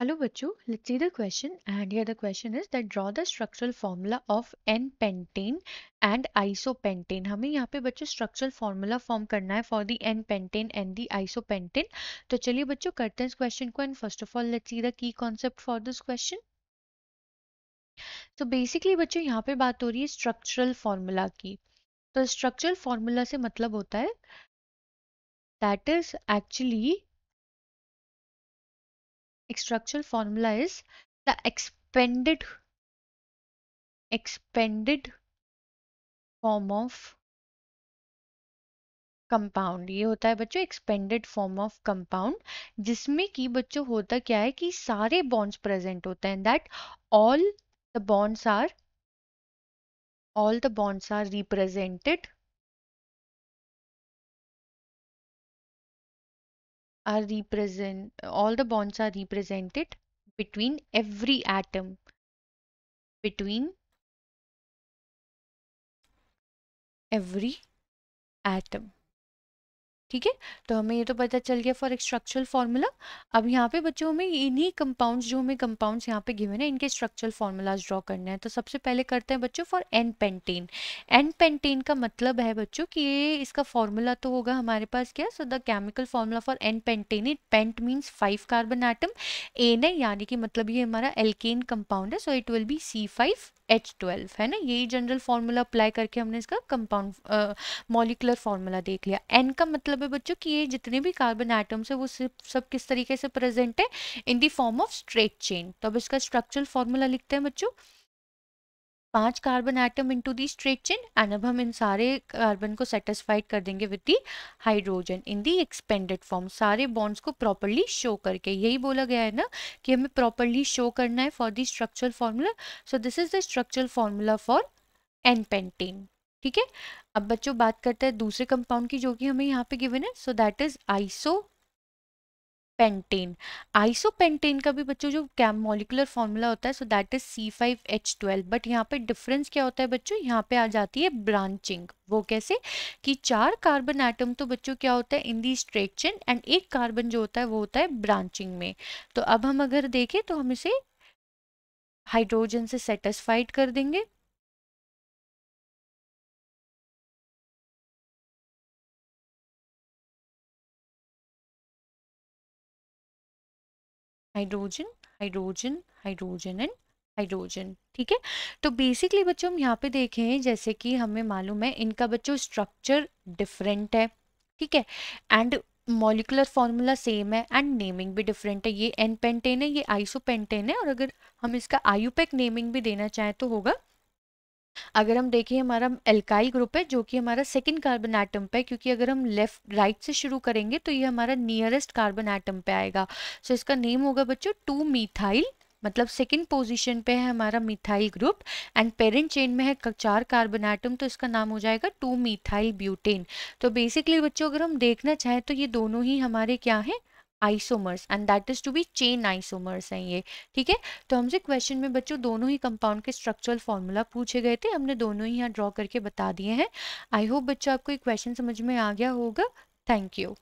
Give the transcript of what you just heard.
Hello बच्चों, let's see the question and here the question is that draw the structural formula of N-pentane and isopentane. हमें यहाँ पे बच्चों structural formula form करना है for the N-pentane and the isopentane. तो चलिए बच्चों करते हैं इस question को and first of all let's see the key concept for this question. तो basically बच्चों यहाँ पे बात हो रही है structural formula की. तो structural formula से मतलब होता है that is actually structural formula is the expanded form of compound. ये होता है बच्चों एक्सपेंडेड फॉर्म ऑफ कंपाउंड जिसमें कि बच्चों होता क्या है कि सारे बॉन्ड्स प्रेजेंट होते हैं that all the bonds are all the bonds are represented are represent all the bonds are represented between every atom. ठीक है, तो हमें ये तो पता चल गया फॉर स्ट्रक्चरल फार्मूला. अब यहाँ पे बच्चों में इन्हीं कंपाउंड्स जो हमें कंपाउंड्स यहाँ पे गिवन है इनके स्ट्रक्चरल फार्मूलाज ड्रॉ करने हैं. तो सबसे पहले करते हैं बच्चों for n pentane. N pentane का मतलब है बच्चों कि ये इसका फार्मूला तो होगा हमारे पास क्या. So the chemical formula for n pentane, it pent means 5 carbon atom, n है यानी कि मतलब ये हमारा एल्केन कंपाउंड है. So it will be C5H12 है ना. यही जनरल फार्मूला अप्लाई करके हमने इसका कंपाउंड मॉलिकुलर फार्मूला देख लिया. एन का मतलब है बच्चों कि ये जितने भी कार्बन एटम्स है वो सब किस तरीके से प्रेजेंट है in the form of straight chain. तो अब इसका स्ट्रक्चरल फार्मूला लिखते हैं बच्चों. 5 carbon atom into the straight chain and अब हम इन सारे कार्बन को सेटिस्फाइड कर देंगे with the hydrogen in the expanded form. सारे बॉन्ड्स को प्रॉपर्ली शो करके, यही बोला गया है ना कि हमें प्रॉपर्ली शो करना है for the structural formula. So this is the structural formula for n pentane. ठीक है, अब बच्चों बात करते हैं दूसरे कंपाउंड की जो कि हमें यहाँ पे गिवन है. So that is isopentane. Isopentane का भी बच्चों जो मॉलिकुलर फॉर्मूला होता है so that is C5H12. But यहाँ पे डिफरेंस क्या होता है बच्चों, यहाँ पे आ जाती है ब्रांचिंग. वो कैसे कि 4 कार्बन एटम तो बच्चों क्या होता है इन दी स्ट्रेट चेन एंड एक कार्बन जो होता है वो होता है ब्रांचिंग में. तो अब हम अगर देखें तो हम इसे हाइड्रोजन से सेटिस्फाइड कर देंगे. Hydrogen hydrogen hydrogen and hydrogen. ठीक है, तो बेसिकली बच्चों हम यहाँ पे देखें जैसे कि हमें मालूम है इनका बच्चों स्ट्रक्चर डिफरेंट है. ठीक है, एंड मॉलिकुलर फॉर्मूला सेम है एंड नेमिंग भी डिफरेंट है. ये एन पेंटेन है, ये आइसोपेंटेन है. और अगर हम इसका आयुपेक नेमिंग भी देना चाहें तो होगा. अगर हम देखें हमारा एल्काइल ग्रुप है जो कि हमारा सेकंड कार्बन एटम पे है, क्योंकि अगर हम लेफ्ट राइट से शुरू करेंगे तो ये हमारा नियरेस्ट कार्बन एटम पे आएगा. सो इसका नेम होगा बच्चों 2 मीथाइल, मतलब सेकंड पोजीशन पे है हमारा methyl group and parent chain में है 4 कार्बन एटम. तो इसका नाम हो जाएगा 2 मीथाइल ब्यूटेन. तो बेसिकली बच्चों अगर हम देखना चाहें तो ये दोनों ही हमारे क्या हैं isomers and that is to be chain isomers हैं ये. ठीक है, तो हमसे क्वेश्चन में बच्चों दोनों ही कंपाउंड के स्ट्रक्चरल फॉर्मूला पूछे गए थे, हमने दोनों ही यहाँ ड्रॉ करके बता दिए हैं. आई होप बच्चों आपको ये क्वेश्चन समझ में आ गया होगा. Thank you.